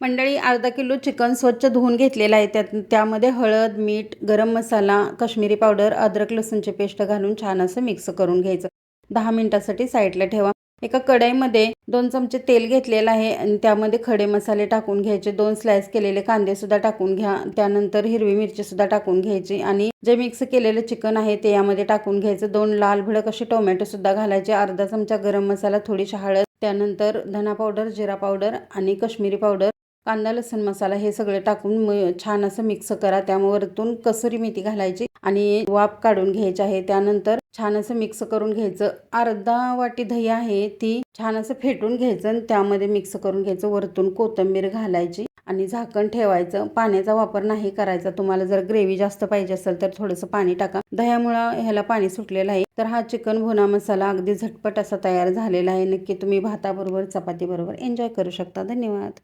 मंडळी, अर्धा kilo chicken स्वच्छ धुवून घेतलेलं आहे. त्यामध्ये हळद, मीठ, गरम मसाला, काश्मीरी पावडर, अद्रक लसूणची पेस्ट घालून छान असं मिक्स करून घ्यायचं. 10 मिनिटासाठी साईडला ठेवा. एका कढईमध्ये 2 चमचे तेल घेतलेलं आहे आणि त्यामध्ये खडे मसाले टाकून घ्यायचे. 2 स्लाइस केलेले कांदे सुद्धा टाकून घ्या. त्यानंतर हिरवी मिरची सुद्धा टाकून घ्यायची आणि जे मिक्स केलेलं चिकन आहे ते यामध्ये टाकून घ्यायचं. 2 लाल भडक असे टोमॅटो सुद्धा घालायचे. अर्धा चमचा गरम मसाला, थोडीशी हळद, त्यानंतर धना पावडर, जिरा पावडर आणि काश्मीरी पावडर, कांदा लसूण मसाला हे सगळे टाकून छान असं मिक्स करा. त्यामुळे वरतून कसुरी मेथी घालायची आणि वाफ काढून घ्यायची आहे. त्यानंतर छान असं मिक्स करून घ्यायचं. अर्धा वाटी दही आहे ती छान असं फेटून घ्यायचं आणि त्यामध्ये मिक्स करून घ्यायचं. वरतून कोथिंबीर घालायची आणि झाकण ठेवायचं. पाण्याचा वापर नाही करायचा. तुम्हाला जर ग्रेव्ही जास्त पाहिजे असेल तर थोडंसं पाणी टाका. दह्यामुळे ह्याला पाणी सुटलेलं आहे. तर हा चिकन भुना मसाला अगदी झटपट असा तयार झालेला आहे. नक्की तुम्ही भाताबरोबर, चपातीबरोबर एन्जॉय करू शकता. धन्यवाद.